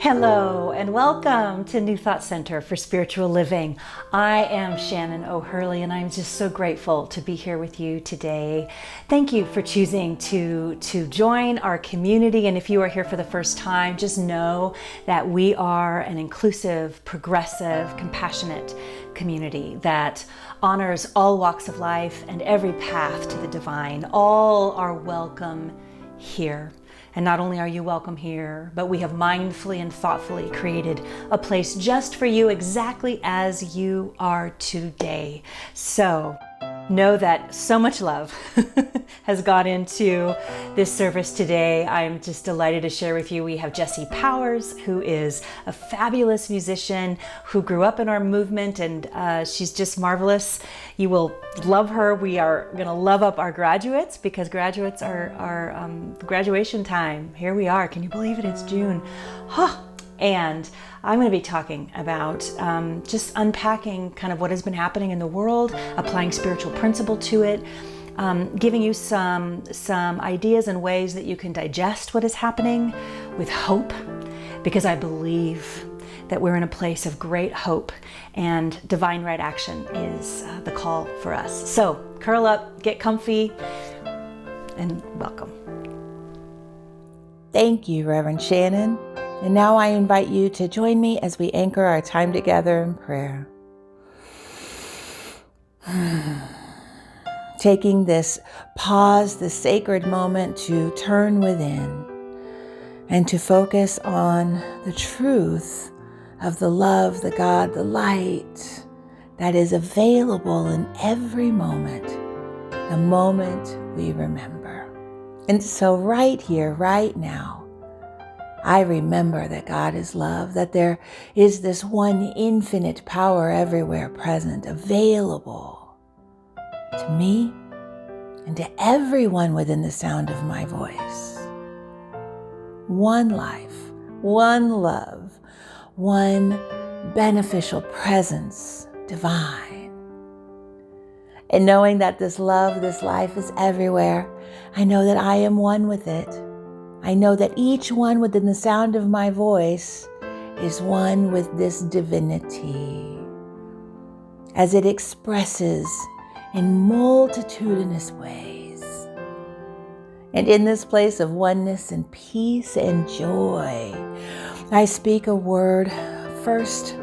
Hello and welcome to New Thought Center for Spiritual Living. I am Shannon O'Hurley and I'm just so grateful to be here with you today. Thank you for choosing to join our community. And if you are here for the first time, just know that we are an inclusive, progressive, compassionate community that honors all walks of life and every path to the divine. All are welcome here. And not only are you welcome here, but we have mindfully and thoughtfully created a place just for you exactly as you are today. So know that so much love has gone into this service today. I'm just delighted to share with you. We have Jessie Powers, who is a fabulous musician who grew up in our movement, and she's just marvelous. You will love her. We are going to love up our graduates because graduates are graduation time. Here we are. Can you believe it? It's June. And I'm going to be talking about just unpacking kind of what has been happening in the world, applying spiritual principle to it, giving you some ideas and ways that you can digest what is happening with hope, because I believe that we're in a place of great hope and divine right action is the call for us. So curl up, get comfy, and welcome. Thank you, Reverend Shannon. And now I invite you to join me as we anchor our time together in prayer. Taking this pause, this sacred moment to turn within and to focus on the truth of the love, the God, the light that is available in every moment, the moment we remember. And so right here, right now, I remember that God is love, that there is this one infinite power everywhere present, available to me and to everyone within the sound of my voice. One life, one love, one beneficial presence, divine. And knowing that this love, this life is everywhere, I know that I am one with it. I know that each one within the sound of my voice is one with this divinity as it expresses in multitudinous ways. And in this place of oneness and peace and joy, I speak a word first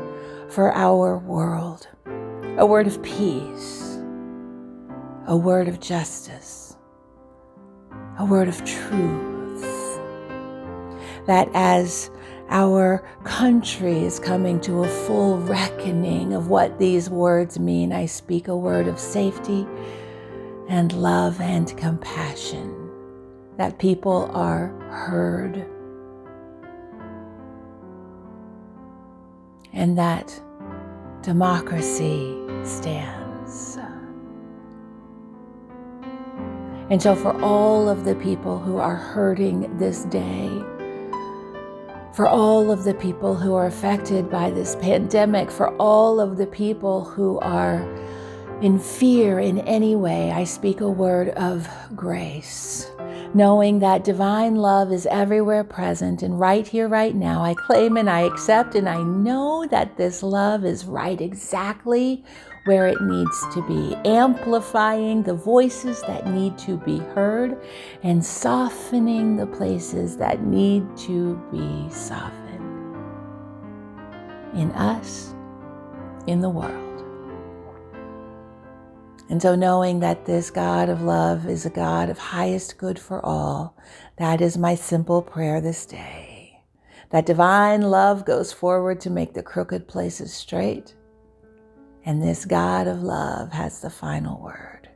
for our world, a word of peace, a word of justice, a word of truth. That as our country is coming to a full reckoning of what these words mean, I speak a word of safety and love and compassion, that people are heard, and that democracy stands. And so for all of the people who are hurting this day, for all of the people who are affected by this pandemic, for all of the people who are in fear in any way, I speak a word of grace, knowing that divine love is everywhere present, and right here, right now, I claim and I accept, and I know that this love is right exactly where it needs to be, amplifying the voices that need to be heard and softening the places that need to be softened in us, in the world. And so knowing that this God of love is a God of highest good for all, that is my simple prayer this day. That divine love goes forward to make the crooked places straight. And this God of love has the final word.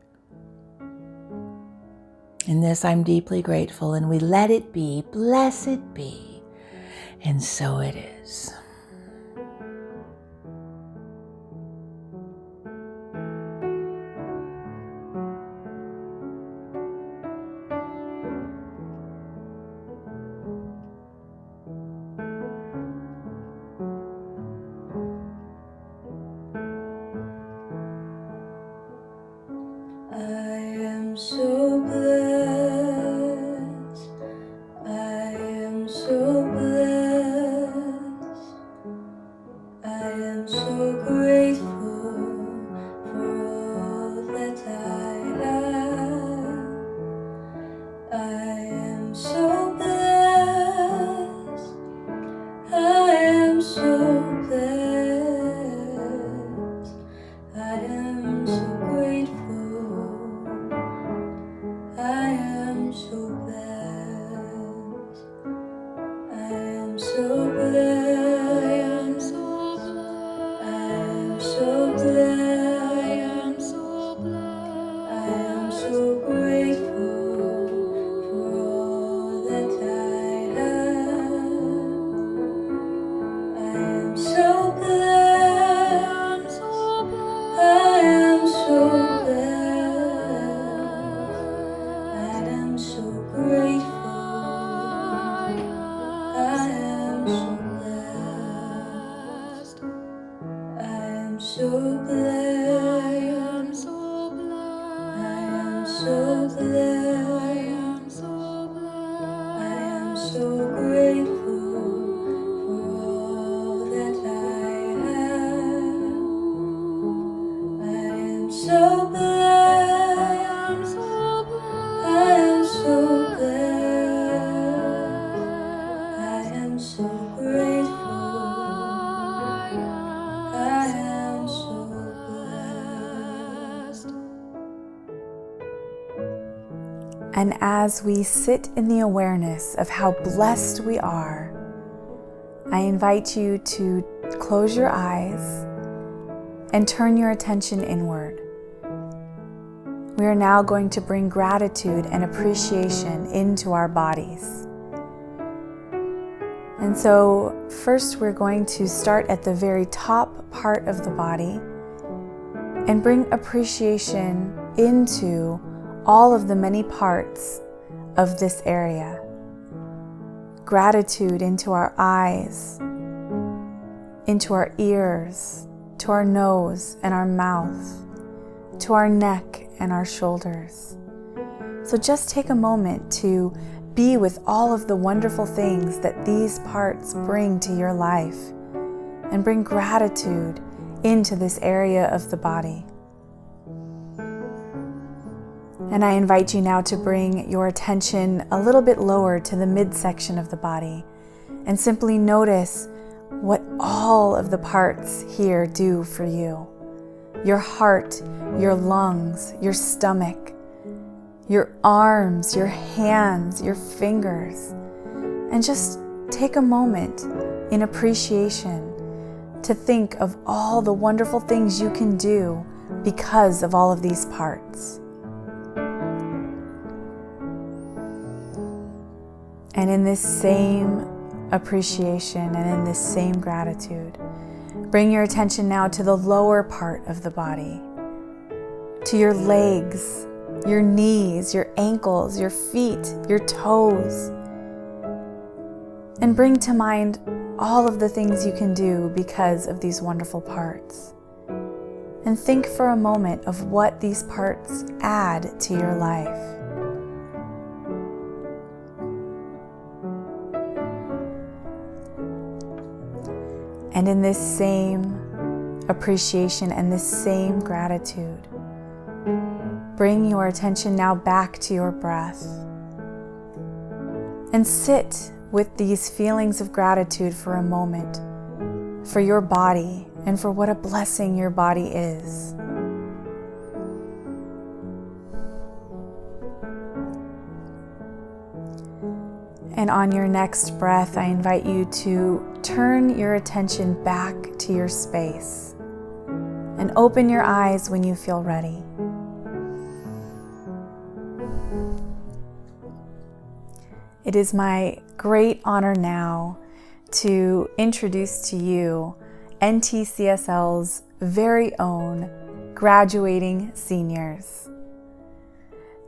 In this I'm deeply grateful, and we let it be, blessed be, and so it is. So blessed, I am so blessed. am so grateful for all that I have. I am so blessed. I am so blessed. I am so grateful. I am so blessed. I am so blessed. I am so blessed. I am so grateful for all that I have. I am so blessed. I am so blessed. I am so grateful. I am so blessed. I am so blessed. I am so blessed. I am so grateful for all that I have. I am so blessed. I am so blessed. I am so grateful. I am so blessed. And as we sit in the awareness of how blessed we are, I invite you to close your eyes and turn your attention inward. We are now going to bring gratitude and appreciation into our bodies. And so first we're going to start at the very top part of the body and bring appreciation into all of the many parts of this area. Gratitude into our eyes, into our ears, to our nose and our mouth, to our neck and our shoulders. So just take a moment to be with all of the wonderful things that these parts bring to your life and bring gratitude into this area of the body. And I invite you now to bring your attention a little bit lower to the midsection of the body and simply notice what all of the parts here do for you. Your heart, your lungs, your stomach, your arms, your hands, your fingers. And just take a moment in appreciation to think of all the wonderful things you can do because of all of these parts. And in this same appreciation and in this same gratitude, bring your attention now to the lower part of the body, to your legs, your knees, your ankles, your feet, your toes, and bring to mind all of the things you can do because of these wonderful parts. And think for a moment of what these parts add to your life. And in this same appreciation and this same gratitude, bring your attention now back to your breath and sit with these feelings of gratitude for a moment for your body and for what a blessing your body is. And on your next breath, I invite you to turn your attention back to your space and open your eyes when you feel ready. It is my great honor now to introduce to you NTCSL's very own graduating seniors.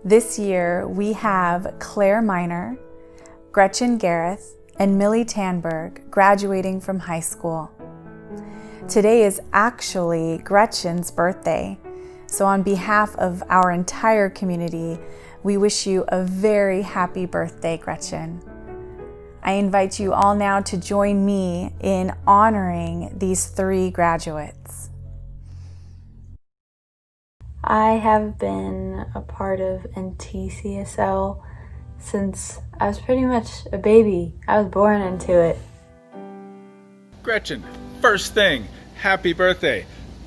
This year we have Claire Miner, Gretchen Gareth, and Millie Tanberg graduating from high school. Today is actually Gretchen's birthday, so on behalf of our entire community, we wish you a very happy birthday, Gretchen. I invite you all now to join me in honoring these 3 graduates. I have been a part of NTCSL since I was pretty much a baby. I was born into it. Gretchen, first thing, happy birthday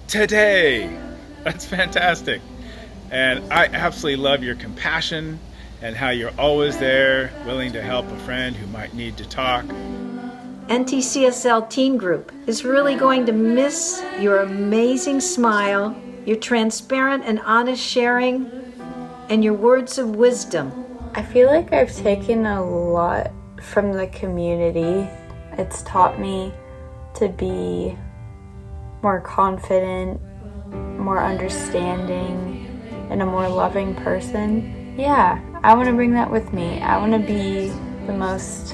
today. That's fantastic. And I absolutely love your compassion and how you're always there, willing to help a friend who might need to talk. NTCSL Teen Group is really going to miss your amazing smile, your transparent and honest sharing, and your words of wisdom. I feel like I've taken a lot from the community. It's taught me to be more confident, more understanding, and a more loving person. Yeah, I want to bring that with me. I want to be the most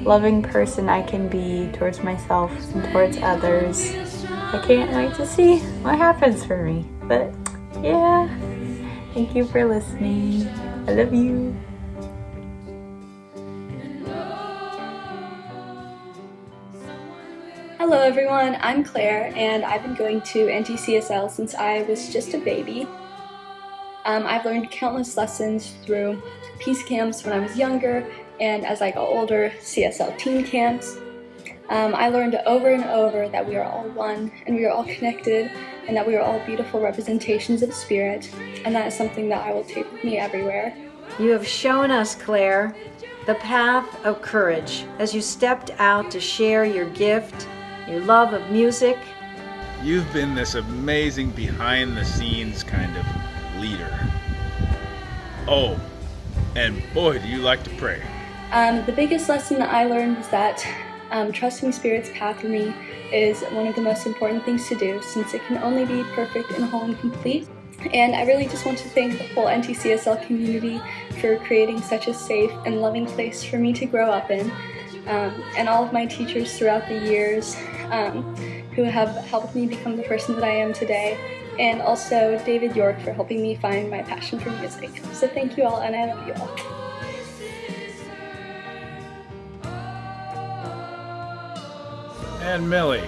loving person I can be towards myself and towards others. I can't wait to see what happens for me. But yeah, thank you for listening. I love you. Hello everyone, I'm Claire and I've been going to NTCSL since I was just a baby. I've learned countless lessons through peace camps when I was younger and as I got older, CSL teen camps. I learned over and over that we are all one and we are all connected and that we are all beautiful representations of spirit, and that is something that I will take with me everywhere. You have shown us, Claire, the path of courage as you stepped out to share your gift, your love of music. You've been this amazing behind the scenes kind of leader. Oh, and boy, do you like to pray. The biggest lesson that I learned was that trusting Spirit's path for me is one of the most important things to do, since it can only be perfect and whole and complete. And I really just want to thank the whole NTCSL community for creating such a safe and loving place for me to grow up in, and all of my teachers throughout the years who have helped me become the person that I am today, and also David York for helping me find my passion for music. So thank you all, and I love you all. And Millie,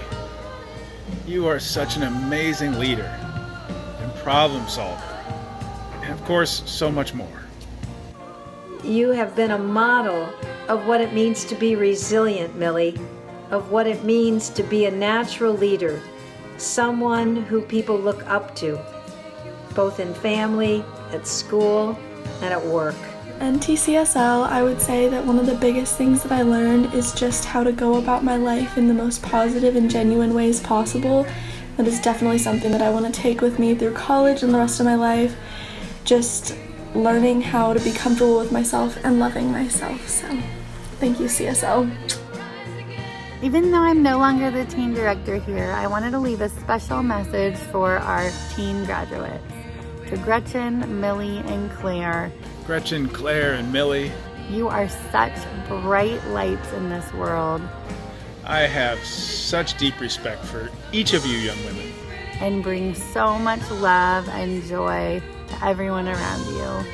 you are such an amazing leader and problem solver, and of course, so much more. You have been a model of what it means to be resilient, Millie, of what it means to be a natural leader, someone who people look up to, both in family, at school, and at work. NTCSL, I would say that one of the biggest things that I learned is just how to go about my life in the most positive and genuine ways possible. That is definitely something that I want to take with me through college and the rest of my life. Just learning how to be comfortable with myself and loving myself. So, thank you, CSL. Even though I'm no longer the teen director here, I wanted to leave a special message for our teen graduates. To Gretchen, Millie, and Claire. Gretchen, Claire, and Millie, you are such bright lights in this world. I have such deep respect for each of you young women. And bring so much love and joy to everyone around you.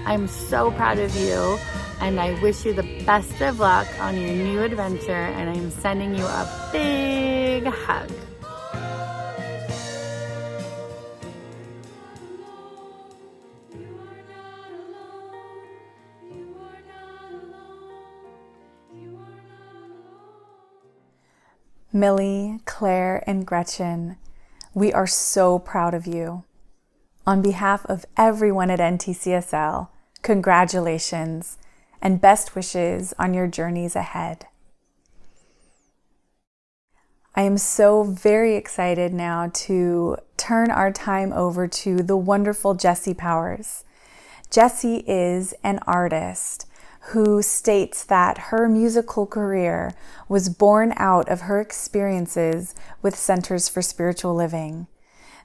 I'm so proud of you, and I wish you the best of luck on your new adventure, and I'm sending you a big hug. Millie, Claire, and Gretchen, we are so proud of you. On behalf of everyone at NTCSL, congratulations and best wishes on your journeys ahead. I am so very excited now to turn our time over to the wonderful Jessie Powers. Jessie is an artist who states that her musical career was born out of her experiences with Centers for Spiritual Living.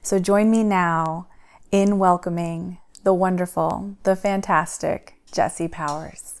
So join me now in welcoming the wonderful, the fantastic Jessie Powers.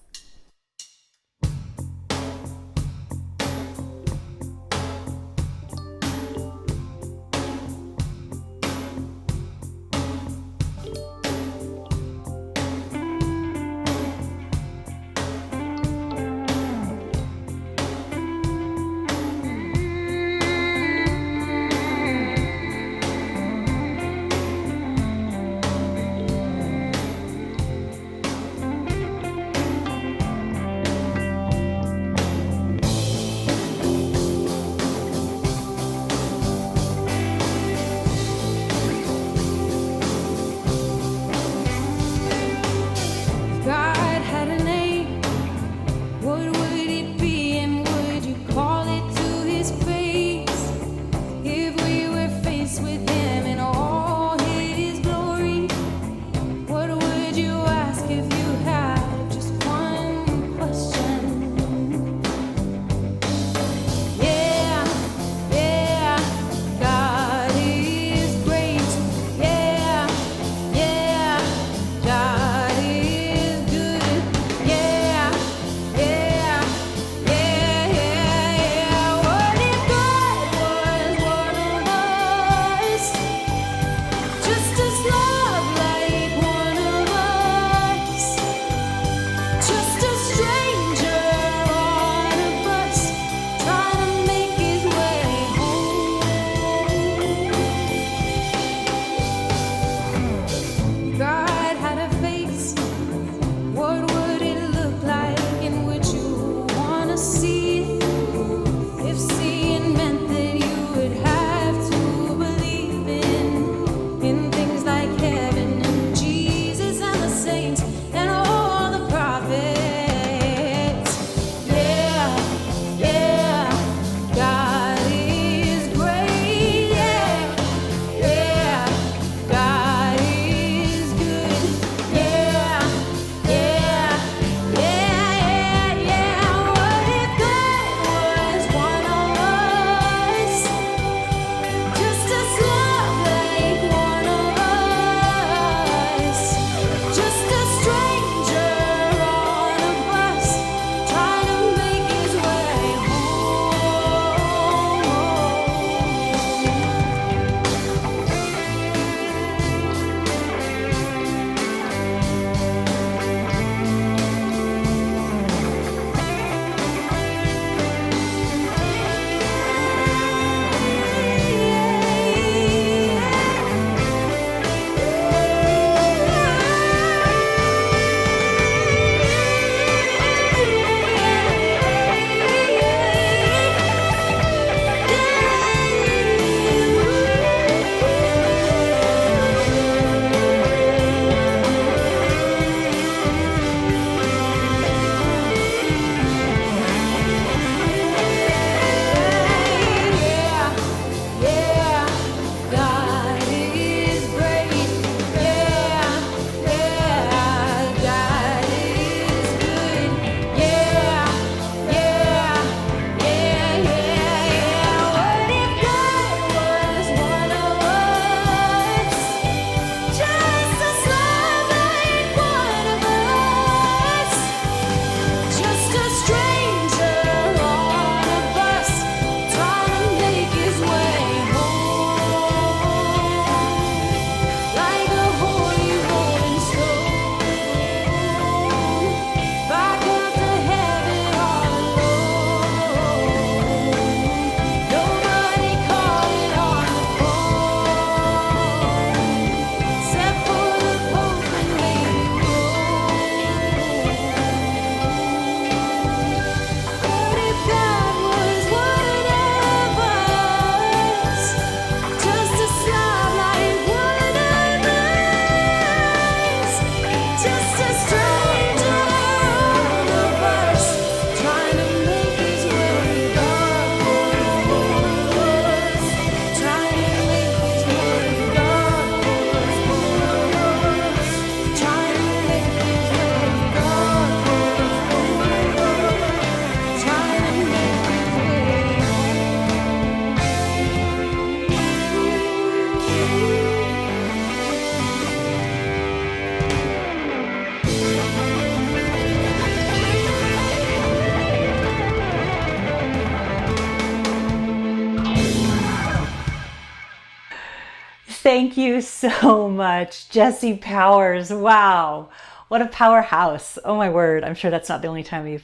Thank you so much, Jesse Powers. Wow, what a powerhouse. Oh my word. I'm sure that's not the only time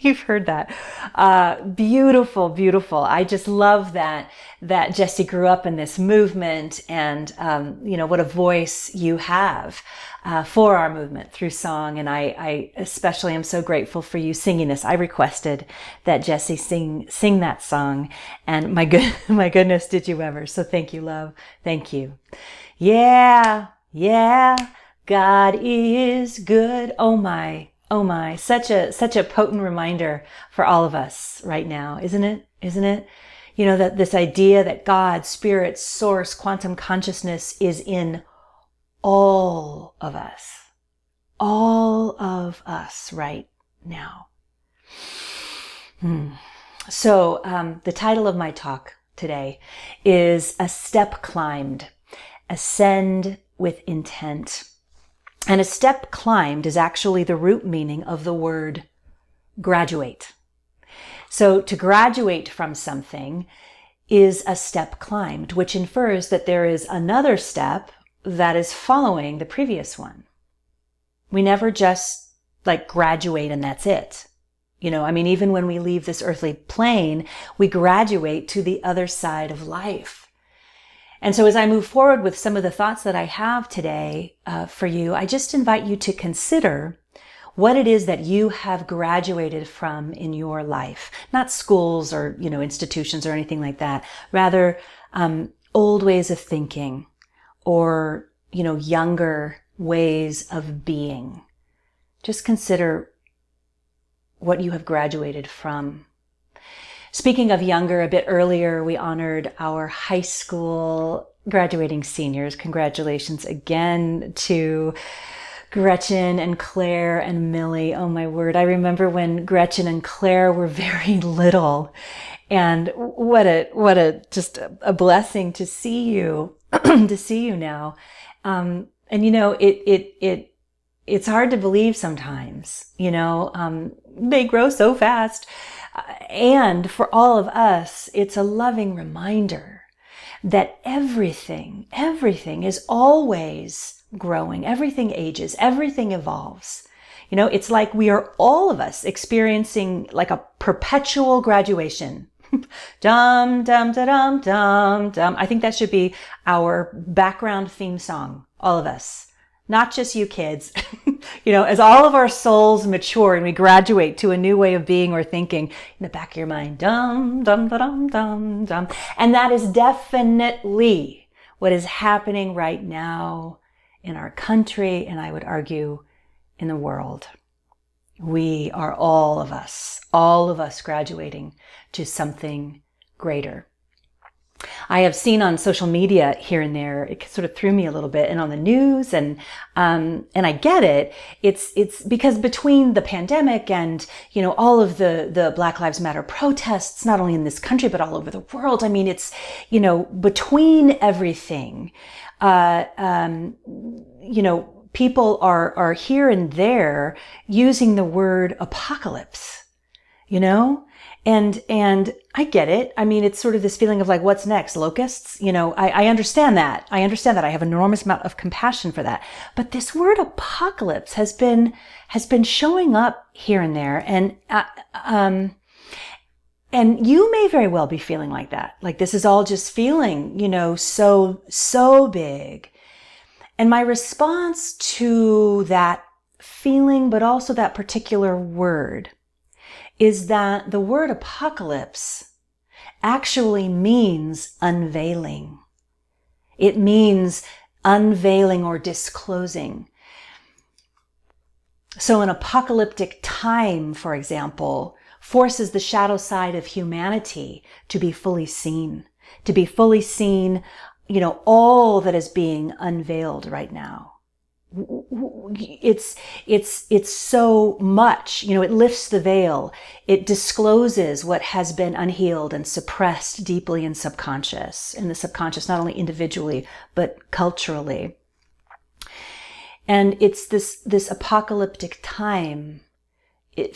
you've heard that. Beautiful, beautiful. I just love that Jesse grew up in this movement, and what a voice you have for our movement through song. And I especially am so grateful for you singing this. I requested that Jesse sing that song, and my goodness, did you ever? So thank you, love. Thank you. Yeah, God is good. Oh my, such a potent reminder for all of us right now, isn't it? That this idea that God, spirit, source, quantum consciousness is in all of us right now. So the title of my talk today is A Step Climbed, Ascend with Intent. And a step climbed is actually the root meaning of the word graduate. So to graduate from something is a step climbed, which infers that there is another step that is following the previous one. We never just graduate and that's it. Even when we leave this earthly plane, we graduate to the other side of life. And so as I move forward with some of the thoughts that I have today for you, I just invite you to consider what it is that you have graduated from in your life. Not schools or, institutions or anything like that. Rather, old ways of thinking or, younger ways of being. Just consider what you have graduated from. Speaking of younger, a bit earlier, we honored our high school graduating seniors. Congratulations again to Gretchen and Claire and Millie. Oh my word. I remember when Gretchen and Claire were very little, and what just a blessing to see you, to see you now. It's hard to believe sometimes, they grow so fast. And for all of us, it's a loving reminder that everything is always growing. Everything ages, everything evolves. It's like we are all of us experiencing like a perpetual graduation. Dum, dum, da, dum, dum, dum. I think that should be our background theme song, all of us. Not just you kids, as all of our souls mature and we graduate to a new way of being or thinking, in the back of your mind, dum, dum, da, dum, dum, dum. And that is definitely what is happening right now in our country, and I would argue in the world. We are all of us graduating to something greater. I have seen on social media here and there, it sort of threw me a little bit, and on the news, and I get it. It's because between the pandemic and, all of the Black Lives Matter protests, not only in this country, but all over the world. It's, between everything, people are here and there using the word apocalypse, And I get it. It's sort of this feeling of like, what's next? Locusts? I understand that. I have an enormous amount of compassion for that. But this word apocalypse has been showing up here and there. And you may very well be feeling like that. Like this is all just feeling, so big. And my response to that feeling, but also that particular word, is that the word apocalypse actually means unveiling. It means unveiling or disclosing. So an apocalyptic time, for example, forces the shadow side of humanity to be fully seen, all that is being unveiled right now. It's so much, it lifts the veil. It discloses what has been unhealed and suppressed deeply in the subconscious, not only individually, but culturally. And it's this apocalyptic time. It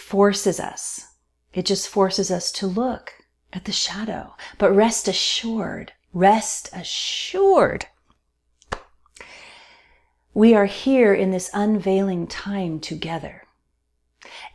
just forces us to look at the shadow. But rest assured, we are here in this unveiling time together.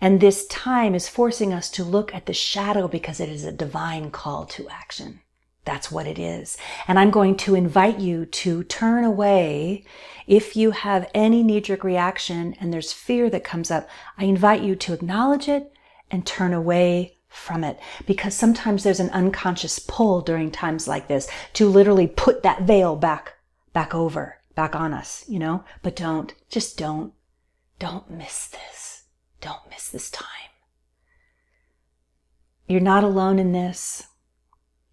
And this time is forcing us to look at the shadow because it is a divine call to action. That's what it is. And I'm going to invite you to turn away. If you have any knee-jerk reaction and there's fear that comes up, I invite you to acknowledge it and turn away from it. Because sometimes there's an unconscious pull during times like this to literally put that veil back on us, But don't miss this. Don't miss this time. You're not alone in this.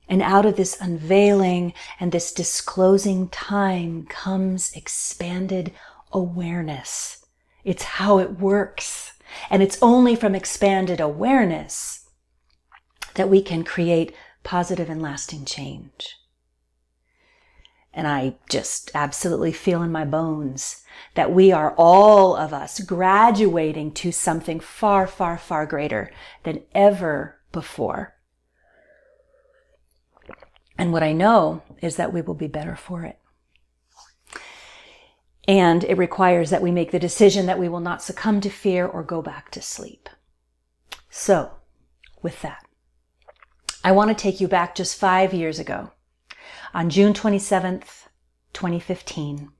And out of this unveiling and this disclosing time comes expanded awareness. It's how it works. And it's only from expanded awareness that we can create positive and lasting change. And I just absolutely feel in my bones that we are, all of us, graduating to something far, far, far greater than ever before. And what I know is that we will be better for it. And it requires that we make the decision that we will not succumb to fear or go back to sleep. So, with that, I want to take you back just 5 years ago. On June 27th, 2015,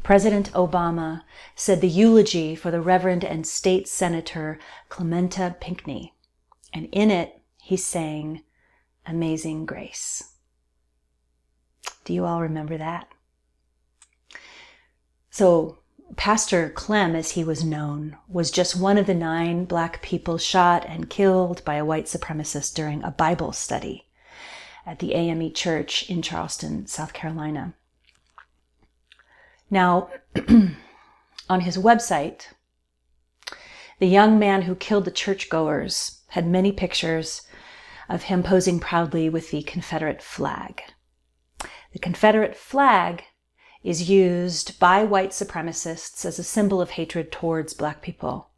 President Obama said the eulogy for the Reverend and State Senator Clementa Pinckney. And in it, he sang Amazing Grace. Do you all remember that? So Pastor Clem, as he was known, was just one of the 9 Black people shot and killed by a white supremacist during a Bible study at the AME Church in Charleston, South Carolina. Now, on his website, the young man who killed the churchgoers had many pictures of him posing proudly with the Confederate flag. The Confederate flag is used by white supremacists as a symbol of hatred towards Black people.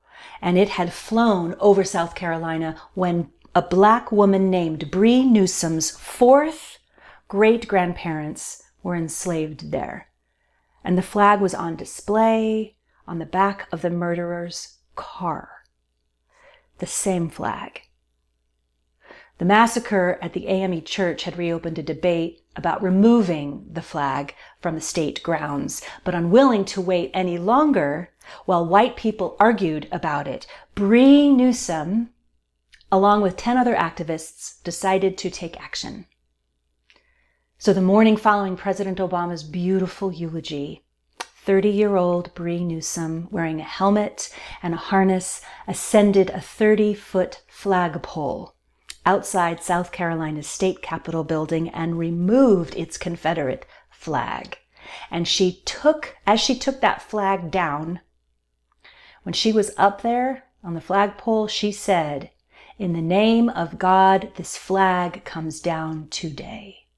And it had flown over South Carolina when a Black woman named Bree Newsom's 4th great-grandparents were enslaved there. And the flag was on display on the back of the murderer's car. The same flag. The massacre at the AME Church had reopened a debate about removing the flag from the state grounds, but unwilling to wait any longer while white people argued about it, Bree Newsom, along with 10 other activists, decided to take action. So the morning following President Obama's beautiful eulogy, 30-year-old Bree Newsom, wearing a helmet and a harness, ascended a 30-foot flagpole outside South Carolina's state capitol building and removed its Confederate flag. And as she took that flag down, when she was up there on the flagpole, she said, "In the name of God, this flag comes down today."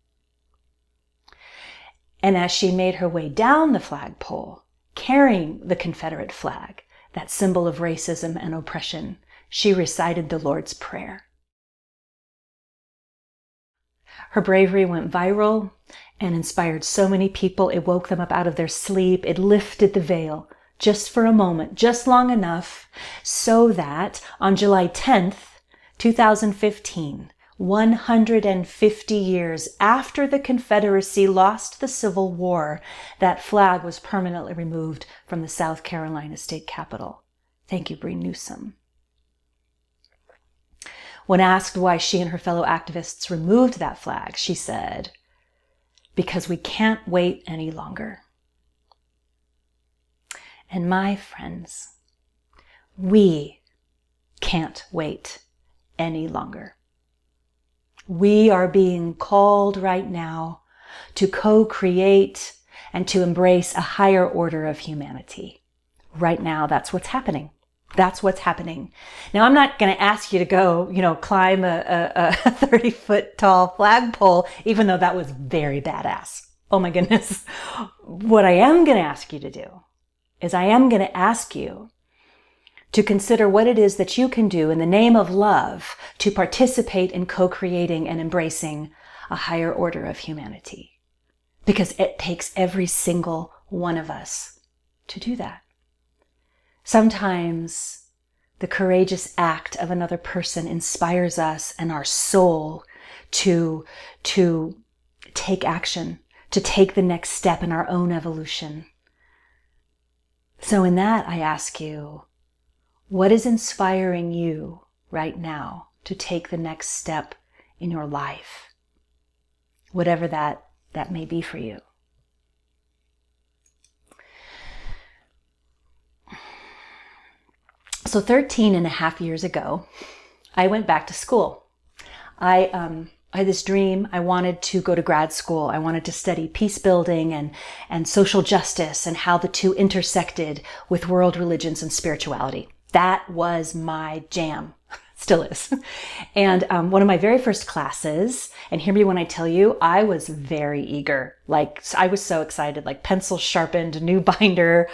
And as she made her way down the flagpole, carrying the Confederate flag, that symbol of racism and oppression, she recited the Lord's Prayer. Her bravery went viral and inspired so many people. It woke them up out of their sleep. It lifted the veil just for a moment, just long enough so that on July 10th, 2015, 150 years after the Confederacy lost the Civil War, that flag was permanently removed from the South Carolina state capitol. Thank you, Bree Newsom. When asked why she and her fellow activists removed that flag, she said, "Because we can't wait any longer." And my friends, we can't wait any longer. We are being called right now to co-create and to embrace a higher order of humanity. Right now, that's what's happening. That's what's happening. Now, I'm not going to ask you to go, climb a 30-foot tall flagpole, even though that was very badass. Oh my goodness. What I am going to ask you to do is I am going to ask you to consider what it is that you can do in the name of love to participate in co-creating and embracing a higher order of humanity. Because it takes every single one of us to do that. Sometimes the courageous act of another person inspires us and our soul to take action, to take the next step in our own evolution. So in that, I ask you, what is inspiring you right now to take the next step in your life? Whatever that may be for you. So 13 and a half years ago, I went back to school. I had this dream. I wanted to go to grad school. I wanted to study peace building and social justice and how the two intersected with world religions and spirituality. That was my jam. Still is. And one of my very first classes, and hear me when I tell you, I was very eager. Like, I was so excited, like pencil sharpened, new binder.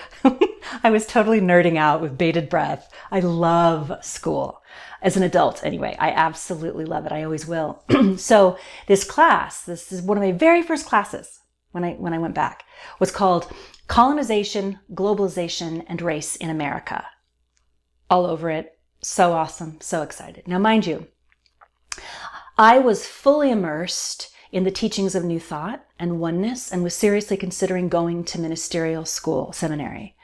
I was totally nerding out with bated breath. I love school. As an adult, anyway, I absolutely love it. I always will. So this class, this is one of my very first classes when I went back, was called Colonization, Globalization, and Race in America. All over it. So awesome. So excited. Now, mind you, I was fully immersed in the teachings of New Thought and Oneness and was seriously considering going to ministerial school, seminary.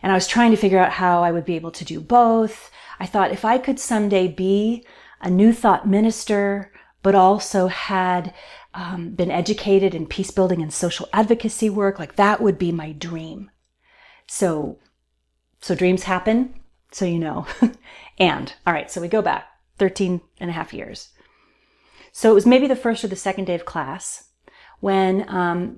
And I was trying to figure out how I would be able to do both. I thought if I could someday be a New Thought minister, but also had been educated in peace building and social advocacy work, like that would be my dream. So dreams happen. So you know. And, all right, so we go back 13 and a half years. So it was maybe the first or the second day of class when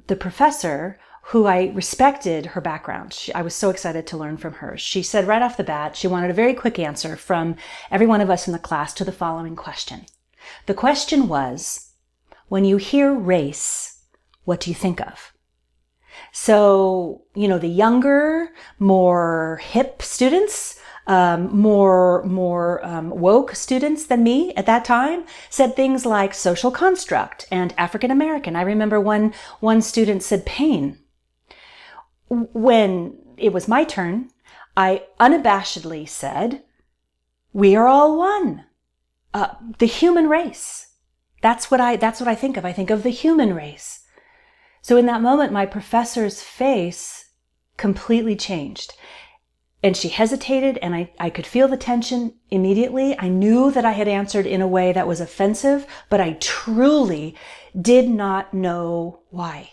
the professor, who I respected her background, I was so excited to learn from her. She said right off the bat, she wanted a very quick answer from every one of us in the class to the following question. The question was, when you hear race, what do you think of? So, you know, the younger, more hip students, more woke students than me at that time said things like social construct and African American. I remember one student said pain. When it was my turn, I unabashedly said, we are all one. The human race. That's what I think of. I think of the human race. So in that moment, my professor's face completely changed. And she hesitated, and I could feel the tension immediately. I knew that I had answered in a way that was offensive, but I truly did not know why.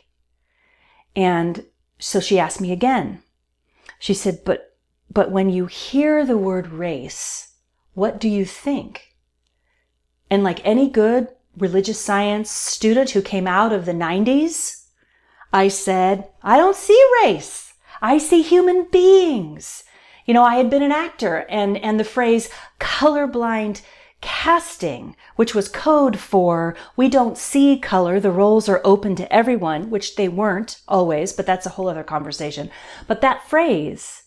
And so she asked me again. She said, but when you hear the word race, what do you think? And like any good religious science student who came out of the 90s, I said, I don't see race. I see human beings. You know, I had been an actor, and the phrase colorblind casting, which was code for we don't see color, the roles are open to everyone, which they weren't always, but that's a whole other conversation. But that phrase,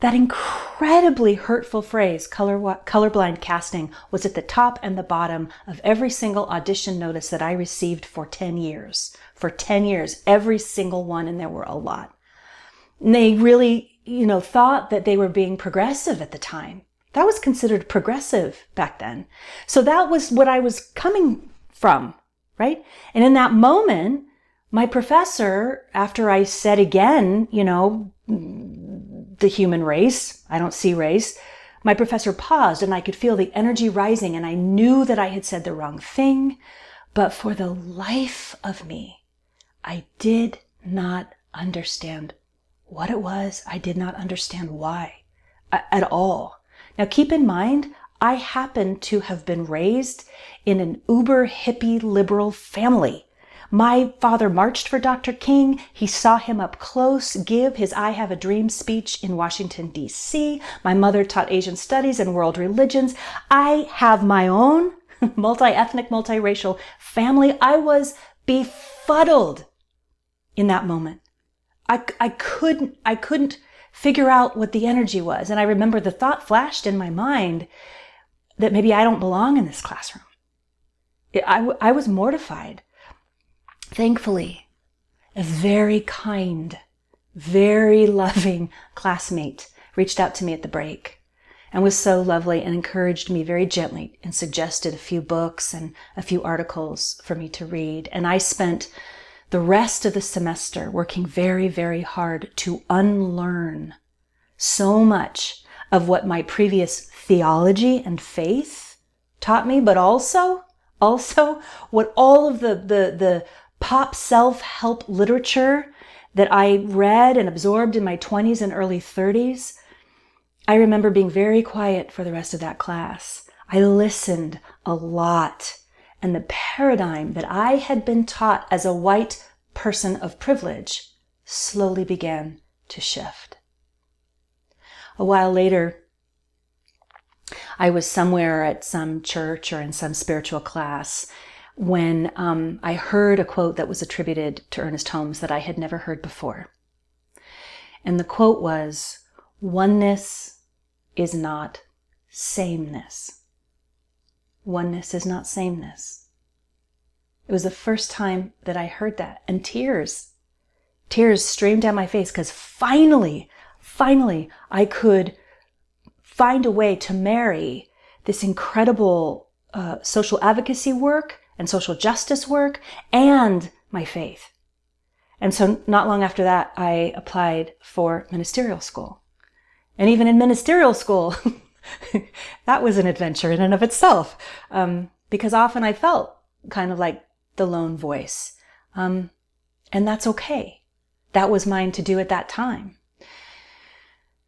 that incredibly hurtful phrase, colorblind casting, was at the top and the bottom of every single audition notice that I received for 10 years. For 10 years, every single one, and there were a lot. And they really, thought that they were being progressive at the time. That was considered progressive back then. So that was what I was coming from, right? And in that moment, my professor, after I said again, the human race, I don't see race, my professor paused and I could feel the energy rising and I knew that I had said the wrong thing. But for the life of me, I did not understand what it was. I did not understand why at all. Now keep in mind, I happen to have been raised in an uber hippie liberal family. My father marched for Dr. King. He saw him up close give his I Have a Dream speech in Washington, D.C. My mother taught Asian studies and world religions. I have my own multi-ethnic, multiracial family. I was befuddled in that moment. I couldn't figure out what the energy was. And I remember the thought flashed in my mind that maybe I don't belong in this classroom. I was mortified. Thankfully, a very kind very loving classmate reached out to me at the break and was so lovely and encouraged me very gently and suggested a few books and a few articles for me to read. And I spent the rest of the semester working very, very hard to unlearn so much of what my previous theology and faith taught me, but also what all of the pop self-help literature that I read and absorbed in my 20s and early 30s. I remember being very quiet for the rest of that class. I listened a lot, and the paradigm that I had been taught as a white person of privilege slowly began to shift. A while later, I was somewhere at some church or in some spiritual class when I heard a quote that was attributed to Ernest Holmes that I had never heard before. And the quote was, "Oneness is not sameness. Oneness is not sameness." It was the first time that I heard that, and tears streamed down my face because finally, I could find a way to marry this incredible social advocacy work and social justice work and my faith. And so not long after that, I applied for ministerial school. And even in ministerial school, that was an adventure in and of itself, because often I felt kind of like the lone voice. And that's okay. That was mine to do at that time.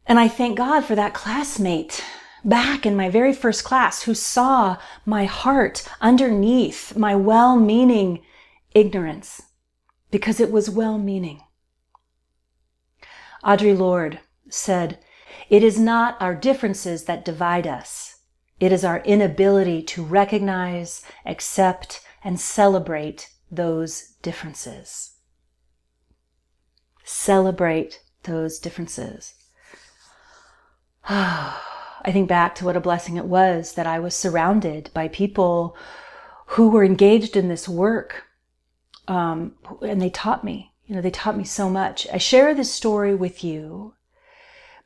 And I thank God for that classmate back in my very first class who saw my heart underneath my well-meaning ignorance, because it was well-meaning. Audre Lorde said, "It is not our differences that divide us. It is our inability to recognize, accept, and celebrate those differences." Celebrate those differences. I think back to what a blessing it was that I was surrounded by people who were engaged in this work. And they taught me, they taught me so much. I share this story with you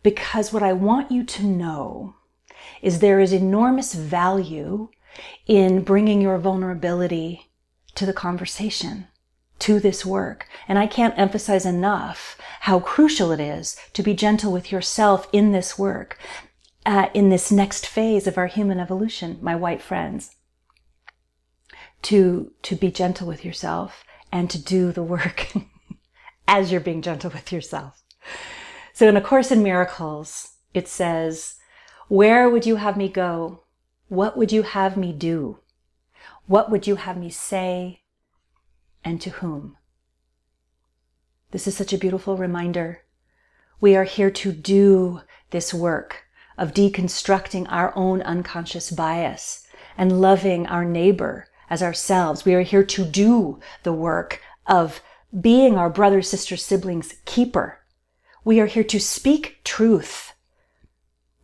because what I want you to know is there is enormous value in bringing your vulnerability to the conversation, to this work. And I can't emphasize enough how crucial it is to be gentle with yourself in this work, in this next phase of our human evolution, my white friends. To be gentle with yourself and to do the work as you're being gentle with yourself. So in A Course in Miracles, it says, "Where would you have me go? What would you have me do? What would you have me say? And to whom?" This is such a beautiful reminder. We are here to do this work of deconstructing our own unconscious bias and loving our neighbor as ourselves. We are here to do the work of being our brother, sister, siblings' keeper. We are here to speak truth.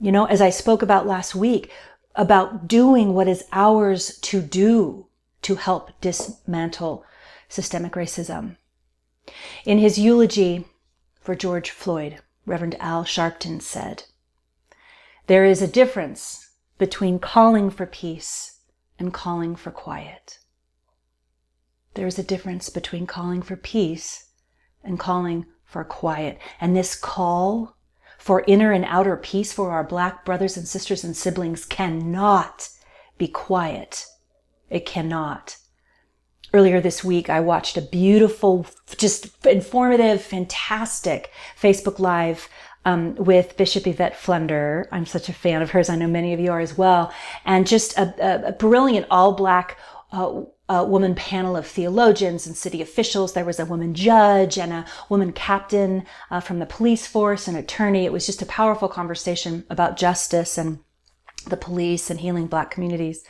As I spoke about last week, about doing what is ours to do to help dismantle systemic racism. In his eulogy for George Floyd, Reverend Al Sharpton said, "There is a difference between calling for peace and calling for quiet." There is a difference between calling for peace and calling for quiet. And this call for inner and outer peace for our Black brothers and sisters and siblings cannot be quiet. It cannot. Earlier this week, I watched a beautiful, just informative, fantastic Facebook Live with Bishop Yvette Flunder. I'm such a fan of hers. I know many of you are as well. And just a brilliant all-Black woman panel of theologians and city officials. There was a woman judge and a woman captain from the police force, an attorney. It was just a powerful conversation about justice and the police and healing Black communities.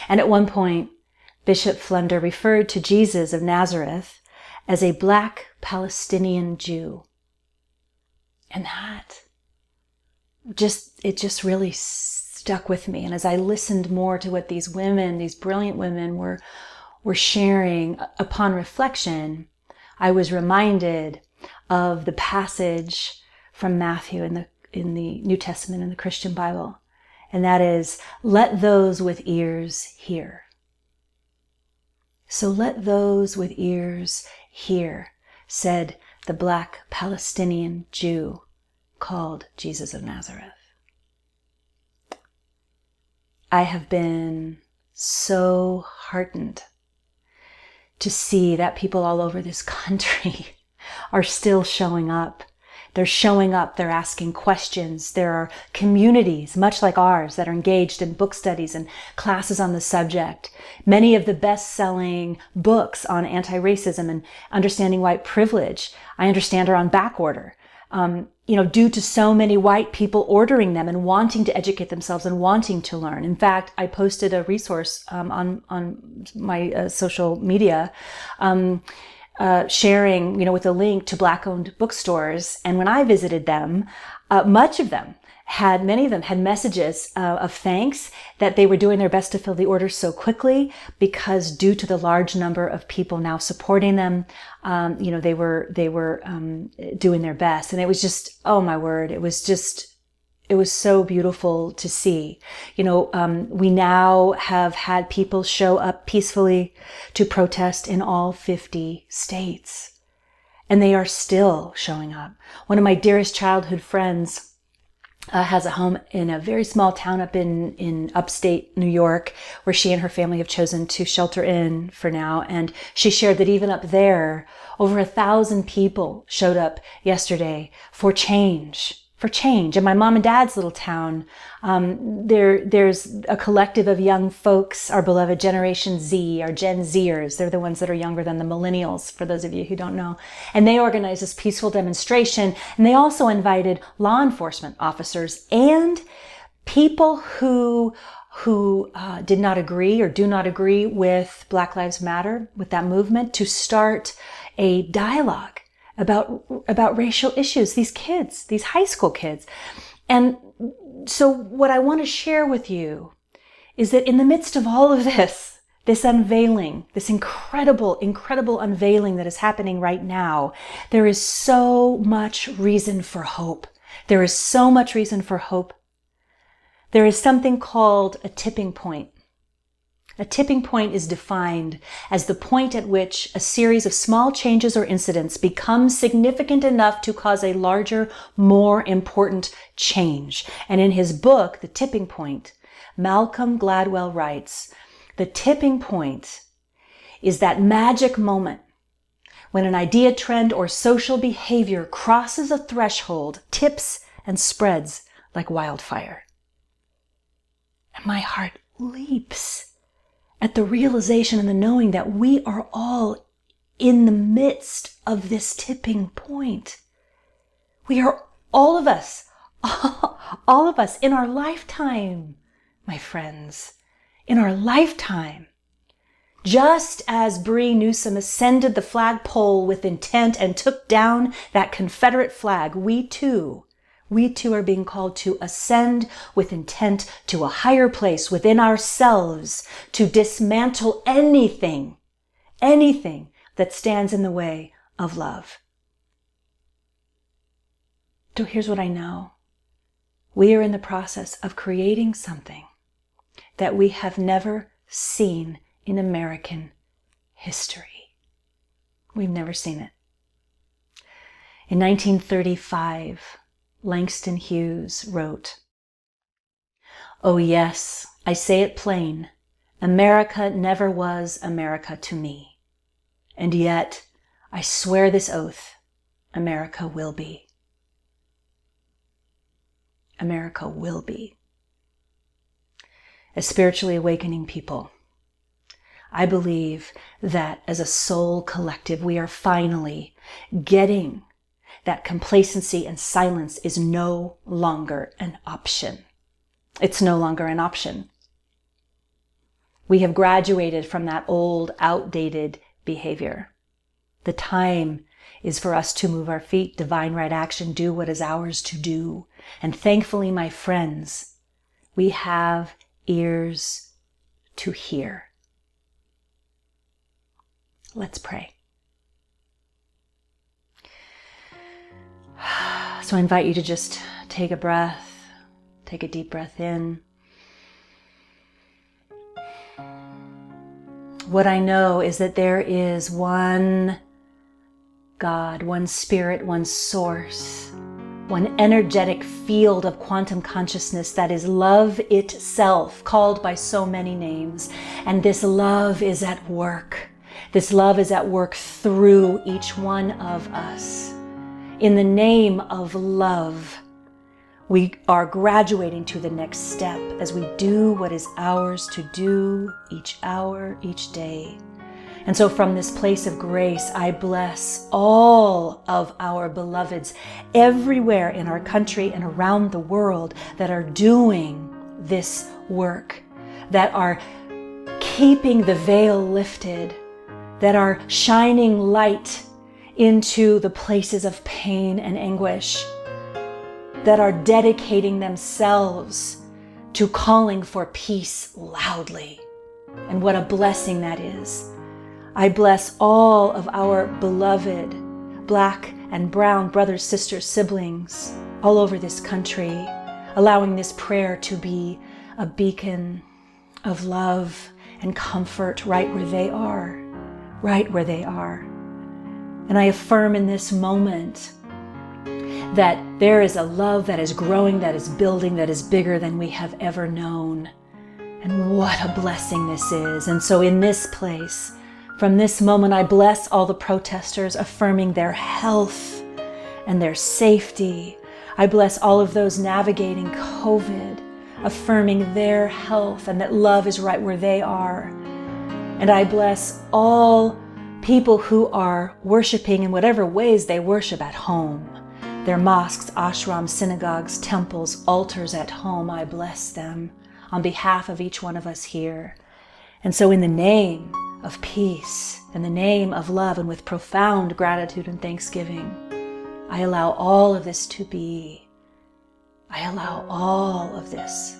And at one point, Bishop Flunder referred to Jesus of Nazareth as a Black Palestinian Jew. And that just really stuck with me. And as I listened more to what these women, these brilliant women were sharing, upon reflection, I was reminded of the passage from Matthew in the New Testament, in the Christian Bible. And that is, let those with ears hear. So let those with ears hear, said the Black Palestinian Jew called Jesus of Nazareth. I have been so heartened to see that people all over this country are still showing up. They're showing up, they're asking questions. There are communities, much like ours, that are engaged in book studies and classes on the subject. Many of the best-selling books on anti-racism and understanding white privilege, I understand, are on back order. Due to so many white people ordering them and wanting to educate themselves and wanting to learn. In fact, I posted a resource on my social media sharing, with a link to Black-owned bookstores. And when I visited them, many of them had messages of thanks that they were doing their best to fill the orders so quickly because due to the large number of people now supporting them, they were doing their best. And it was just, oh my word, it was so beautiful to see. We now have had people show up peacefully to protest in all 50 states. And they are still showing up. One of my dearest childhood friends has a home in a very small town up in upstate New York, where she and her family have chosen to shelter in for now. And she shared that even up there, over 1,000 people showed up yesterday for change. In my mom and dad's little town, there's a collective of young folks, our beloved Generation Z, our Gen Zers. They're the ones that are younger than the millennials, for those of you who don't know. And they organized this peaceful demonstration. And they also invited law enforcement officers and people who did not agree or do not agree with Black Lives Matter, with that movement, to start a dialogue about racial issues, these kids, these high school kids. And so what I want to share with you is that in the midst of all of this unveiling, this incredible unveiling that is happening right now, there is so much reason for hope. There is so much reason for hope. There is something called a tipping point. A tipping point is defined as the point at which a series of small changes or incidents become significant enough to cause a larger, more important change. And in his book, The Tipping Point, Malcolm Gladwell writes, the tipping point is that magic moment when an idea, trend, or social behavior crosses a threshold, tips, and spreads like wildfire. And my heart leaps at the realization and the knowing that we are all in the midst of this tipping point. We are all of us in our lifetime, my friends, in our lifetime. Just as Bree Newsom ascended the flagpole with intent and took down that Confederate flag, we too are being called to ascend with intent to a higher place within ourselves, to dismantle anything that stands in the way of love. So here's what I know. We are in the process of creating something that we have never seen in American history. We've never seen it. In 1935, Langston Hughes wrote, "Oh yes, I say it plain, America never was America to me. And yet, I swear this oath, America will be." America will be. As spiritually awakening people, I believe that as a soul collective, we are finally getting that complacency and silence is no longer an option. It's no longer an option. We have graduated from that old, outdated behavior. The time is for us to move our feet, divine right action, do what is ours to do. And thankfully, my friends, we have ears to hear. Let's pray. So I invite you to just take a breath, take a deep breath in. What I know is that there is one God, one spirit, one source, one energetic field of quantum consciousness that is love itself, called by so many names. And this love is at work. This love is at work through each one of us. In the name of love, we are graduating to the next step as we do what is ours to do each hour, each day. And so from this place of grace, I bless all of our beloveds everywhere in our country and around the world that are doing this work, that are keeping the veil lifted, that are shining light into the places of pain and anguish, that are dedicating themselves to calling for peace loudly. And what a blessing that is. I bless all of our beloved Black and brown brothers, sisters, siblings all over this country, allowing this prayer to be a beacon of love and comfort right where they are, right where they are. And I affirm in this moment that there is a love that is growing, that is building, that is bigger than we have ever known. And what a blessing this is. And so in this place, from this moment, I bless all the protesters, affirming their health and their safety. I bless all of those navigating COVID, affirming their health and that love is right where they are. And I bless all people who are worshiping in whatever ways they worship at home. Their mosques, ashrams, synagogues, temples, altars at home, I bless them on behalf of each one of us here. And so in the name of peace, in the name of love, and with profound gratitude and thanksgiving, I allow all of this to be. I allow all of this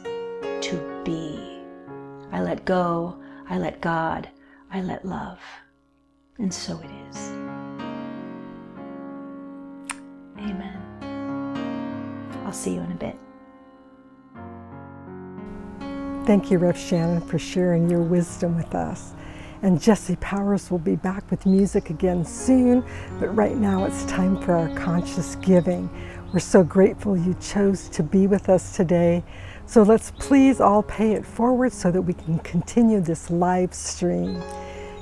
to be. I let go, I let God, I let love. And so it is. Amen. I'll see you in a bit. Thank you, Rev Shannon, for sharing your wisdom with us. And Jesse Powers will be back with music again soon, but right now it's time for our conscious giving. We're so grateful you chose to be with us today. So let's please all pay it forward so that we can continue this live stream.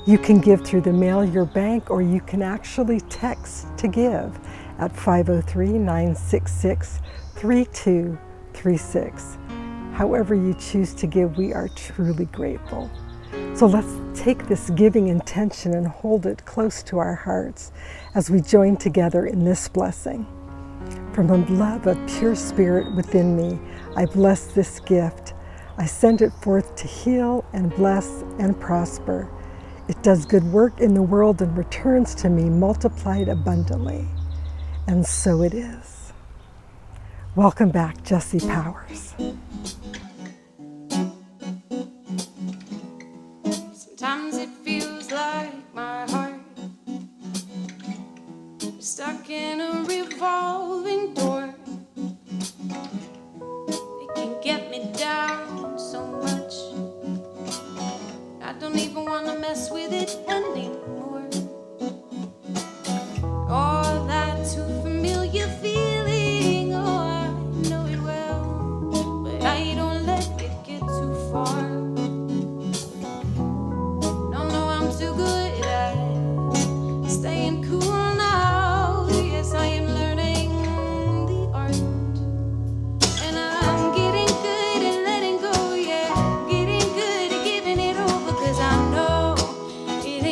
You can give through the mail, your bank, or you can actually text to give at 503-966-3236. However you choose to give, we are truly grateful. So let's take this giving intention and hold it close to our hearts as we join together in this blessing. From the love of pure spirit within me, I bless this gift. I send it forth to heal and bless and prosper. It does good work in the world and returns to me multiplied abundantly. And so it is. Welcome back, Jesse Powers. Sometimes it feels like my heart is stuck in a revolving door. It can get me down so much. I don't even want to mess with it anymore. Oh, that too familiar feeling, oh, I know it well, but I don't let it get too far. No, I'm too good at staying cool now. Yes, I am learning the art, and I'm getting good at letting go, yeah, getting good at giving it over, 'cause I know it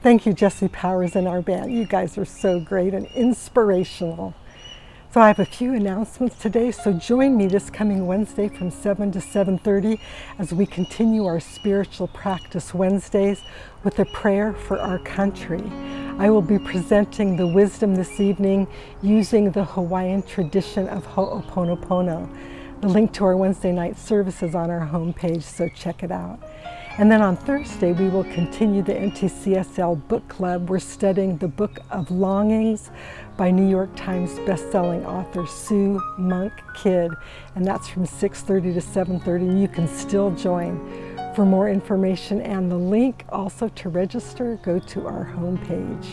Thank you, Jesse Powers and our band. You guys are so great and inspirational. So I have a few announcements today, so join me this coming Wednesday from 7 to 7:30 as we continue our spiritual practice Wednesdays with a prayer for our country. I will be presenting the wisdom this evening using the Hawaiian tradition of Ho'oponopono. The link to our Wednesday night service is on our homepage, so check it out. And then on Thursday, we will continue the NTCSL Book Club. We're studying the Book of Longings by New York Times bestselling author Sue Monk Kidd, and that's from 6:30 to 7:30. You can still join. For more information and the link also to register, go to our homepage.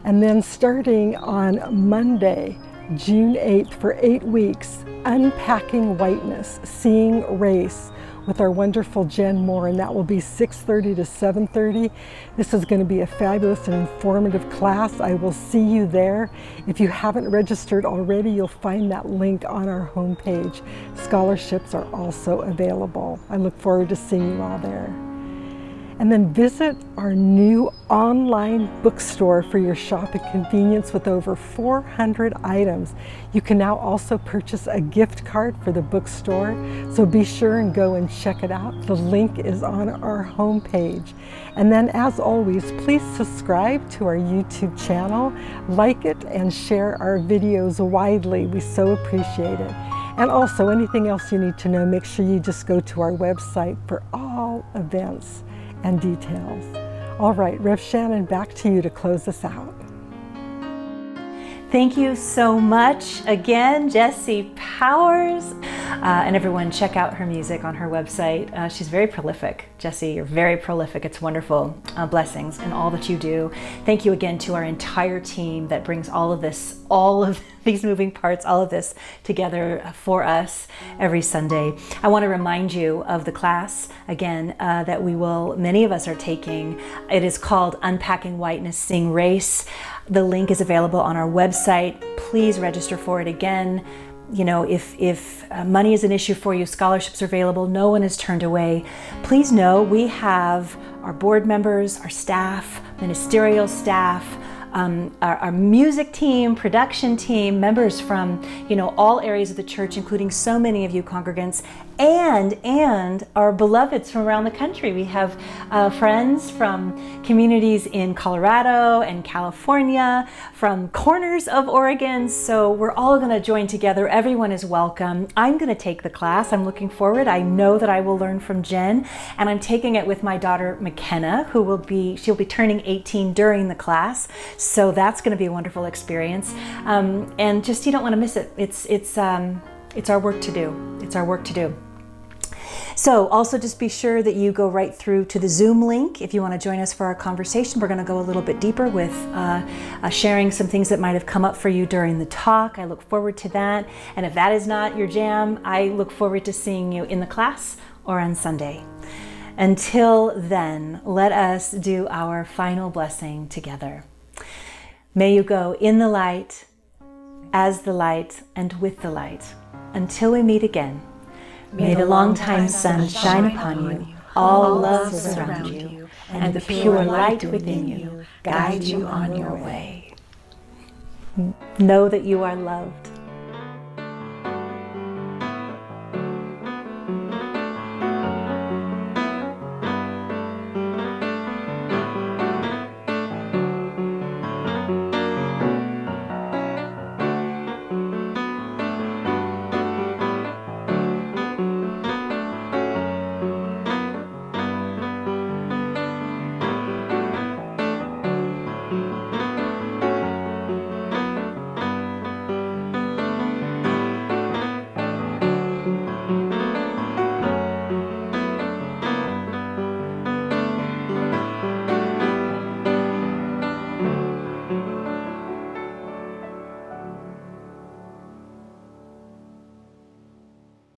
And then starting on Monday, June 8th, for 8 weeks, Unpacking Whiteness, Seeing Race, with our wonderful Jen Moore, and that will be 6:30 to 7:30. This is going to be a fabulous and informative class. I will see you there. If you haven't registered already, you'll find that link on our homepage. Scholarships are also available. I look forward to seeing you all there. And then visit our new online bookstore for your shopping convenience with over 400 items. You can now also purchase a gift card for the bookstore, so be sure and go and check it out. The link is on our homepage. And then, as always, please subscribe to our YouTube channel, like it, and share our videos widely. We so appreciate it. And also, anything else you need to know, make sure you just go to our website for all events and details. All right, Rev Shannon, back to you to close us out. Thank you so much again, Jessie Powers. And everyone, check out her music on her website. She's very prolific. Jessie, you're very prolific. It's wonderful. Blessings in all that you do. Thank you again to our entire team that brings all of this, all of these moving parts, all of this together for us every Sunday. I want to remind you of the class again that many of us are taking. It is called Unpacking Whiteness, Seeing Race. The link is available on our website. Please register for it again. You know, if money is an issue for you, scholarships are available. No one is turned away. Please know we have our board members, our staff, ministerial staff, our music team, production team, members from, all areas of the church, including so many of you congregants, and our beloveds from around the country. We have friends from communities in Colorado and California, from corners of Oregon. So we're all going to join together. Everyone is welcome. I'm going to take the class. I'm looking forward. I know that I will learn from Jen, and I'm taking it with my daughter McKenna, she'll be turning 18 during the class. So that's going to be a wonderful experience. And just, you don't want to miss it. It's our work to do. It's our work to do. So also just be sure that you go right through to the Zoom link if you want to join us for our conversation. We're going to go a little bit deeper with sharing some things that might have come up for you during the talk. I look forward to that. And if that is not your jam, I look forward to seeing you in the class or on Sunday. Until then, let us do our final blessing together. May you go in the light, as the light, and with the light, until we meet again. May the long-time sun shine upon you, all love surround you, and the pure light within you guide you on your way. Know that you are loved.